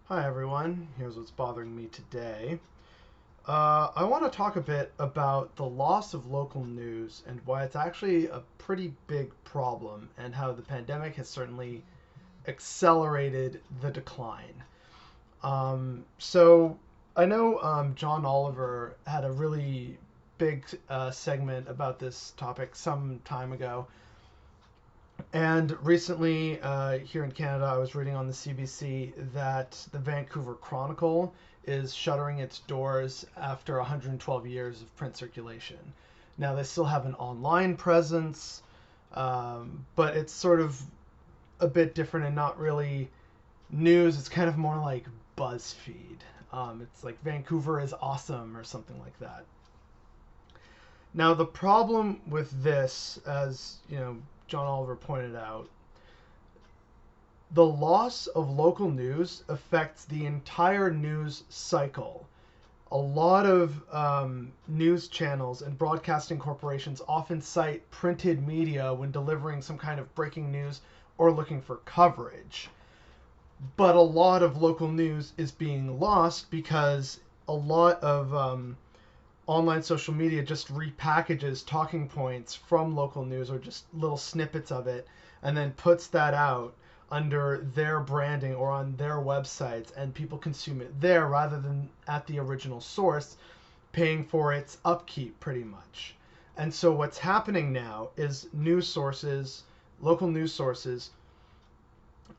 Hi everyone, here's what's bothering me today. I want to talk a bit about the loss of local news and why it's actually a pretty big problem, and how the pandemic has certainly accelerated the decline. So I know John Oliver had a really big segment about this topic some time ago. And recently, here in Canada, I was reading on the CBC that the Vancouver Chronicle is shuttering its doors after 112 years of print circulation. Now, they still have an online presence, but it's sort of a bit different and not really news. It's kind of more like BuzzFeed. It's like Vancouver is awesome or something like that. Now, the problem with this, as you know, John Oliver pointed out, the loss of local news affects the entire news cycle. A lot of news channels and broadcasting corporations often cite printed media when delivering some kind of breaking news or looking for coverage. But a lot of local news is being lost because a lot of online social media just repackages talking points from local news or just little snippets of it, and then puts that out under their branding or on their websites, and people consume it there rather than at the original source, paying for its upkeep pretty much. And so what's happening now is local news sources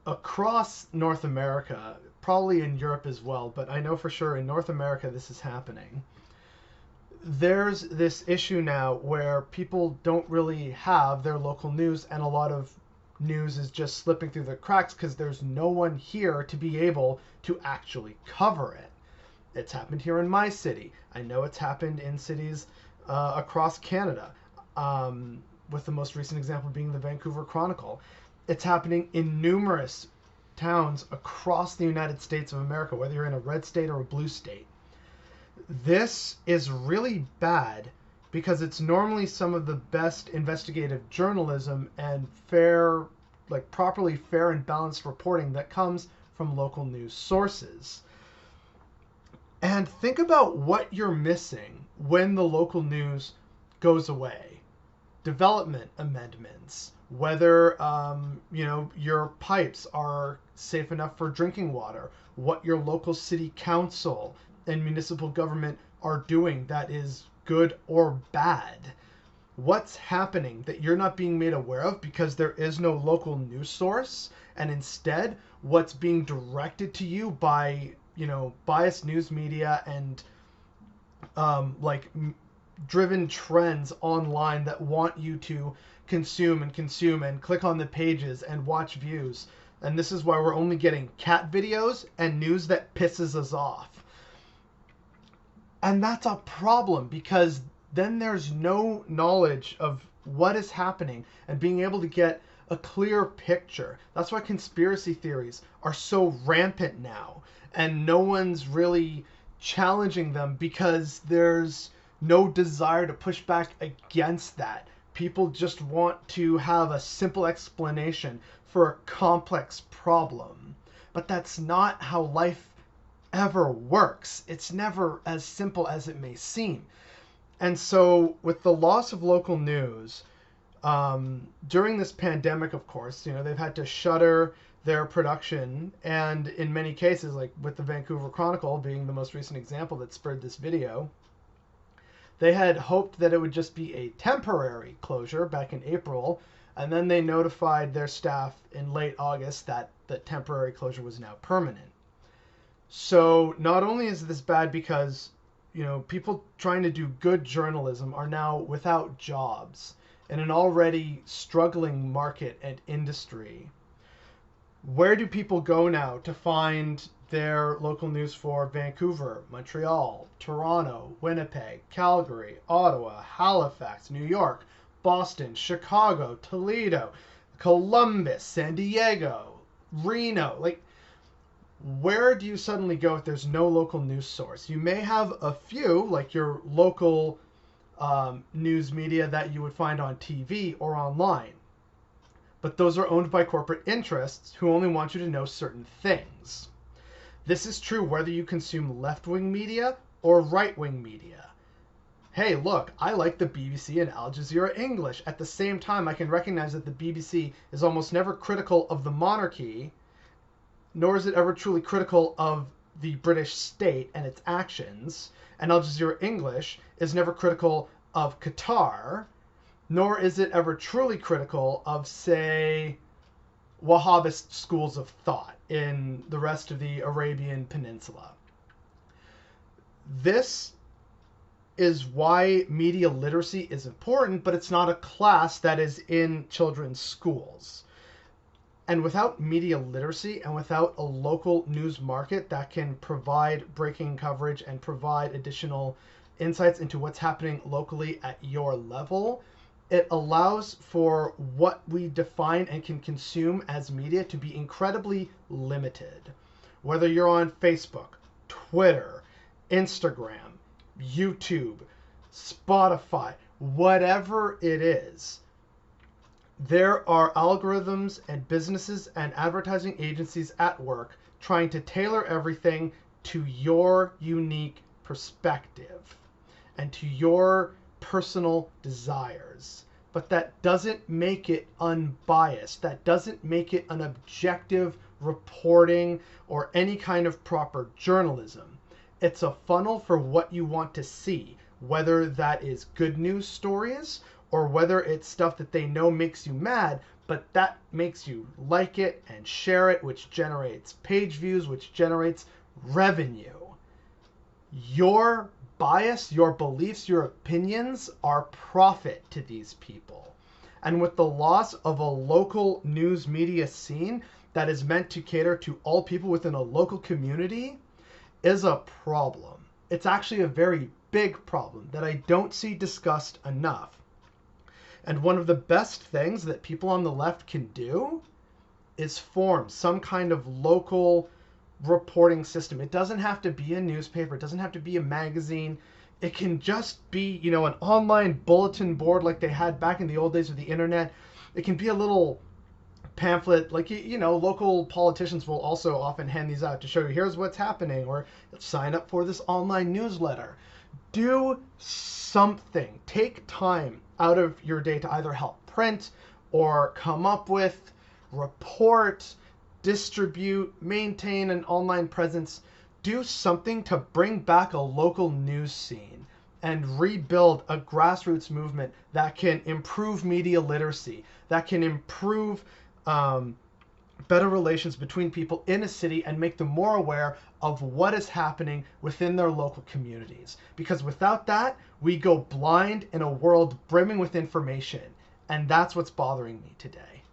across North America, probably in Europe as well, but I know for sure in North America this is happening. There's this issue now where people don't really have their local news, and a lot of news is just slipping through the cracks because there's no one here to be able to actually cover it. It's happened here in my city. I know it's happened in cities across Canada, with the most recent example being the Vancouver Chronicle. It's happening in numerous towns across the United States of America, whether you're in a red state or a blue state. This is really bad because it's normally some of the best investigative journalism and properly fair and balanced reporting that comes from local news sources. And think about what you're missing when the local news goes away. Development amendments, whether your pipes are safe enough for drinking water, what your local city council and municipal government are doing that is good or bad. What's happening that you're not being made aware of because there is no local news source, and instead what's being directed to you by biased news media and driven trends online that want you to consume and click on the pages and watch views. And this is why we're only getting cat videos and news that pisses us off. And that's a problem because then there's no knowledge of what is happening and being able to get a clear picture. That's why conspiracy theories are so rampant now, and no one's really challenging them because there's no desire to push back against that. People just want to have a simple explanation for a complex problem. But that's not how life ever works. It's never as simple as it may seem. And so, with the loss of local news, during this pandemic, of course, they've had to shutter their production. And in many cases, like with the Vancouver Chronicle being the most recent example that spurred this video, they had hoped that it would just be a temporary closure back in April, and then they notified their staff in late August that the temporary closure was now permanent. So not only is this bad because, people trying to do good journalism are now without jobs in an already struggling market and industry. Where do people go now to find their local news for Vancouver, Montreal, Toronto, Winnipeg, Calgary, Ottawa, Halifax, New York, Boston, Chicago, Toledo, Columbus, San Diego, Reno? Where do you suddenly go if there's no local news source? You may have a few, like your local news media that you would find on TV or online, but those are owned by corporate interests who only want you to know certain things. This is true whether you consume left-wing media or right-wing media. Hey, look, I like the BBC and Al Jazeera English. At the same time, I can recognize that the BBC is almost never critical of the monarchy, nor is it ever truly critical of the British state and its actions. And Al Jazeera English is never critical of Qatar, nor is it ever truly critical of, say, Wahhabist schools of thought in the rest of the Arabian Peninsula. This is why media literacy is important, but it's not a class that is in children's schools. And without media literacy and without a local news market that can provide breaking coverage and provide additional insights into what's happening locally at your level, it allows for what we define and can consume as media to be incredibly limited. Whether you're on Facebook, Twitter, Instagram, YouTube, Spotify, whatever it is, there are algorithms and businesses and advertising agencies at work trying to tailor everything to your unique perspective and to your personal desires. But that doesn't make it unbiased. That doesn't make it an objective reporting or any kind of proper journalism. It's a funnel for what you want to see, whether that is good news stories or whether it's stuff that they know makes you mad, but that makes you like it and share it, which generates page views, which generates revenue. Your bias, your beliefs, your opinions are profit to these people. And with the loss of a local news media scene that is meant to cater to all people within a local community is a problem. It's actually a very big problem that I don't see discussed enough. And one of the best things that people on the left can do is form some kind of local reporting system. It doesn't have to be a newspaper. It doesn't have to be a magazine. It can just be, an online bulletin board like they had back in the old days of the internet. It can be a little pamphlet, like, local politicians will also often hand these out to show you, here's what's happening, or sign up for this online newsletter. Do something. Take time out of your day to either help print or come up with, report, distribute, maintain an online presence. Do something to bring back a local news scene and rebuild a grassroots movement that can improve media literacy, that can improve better relations between people in a city and make them more aware of what is happening within their local communities. Because without that, we go blind in a world brimming with information. And that's what's bothering me today.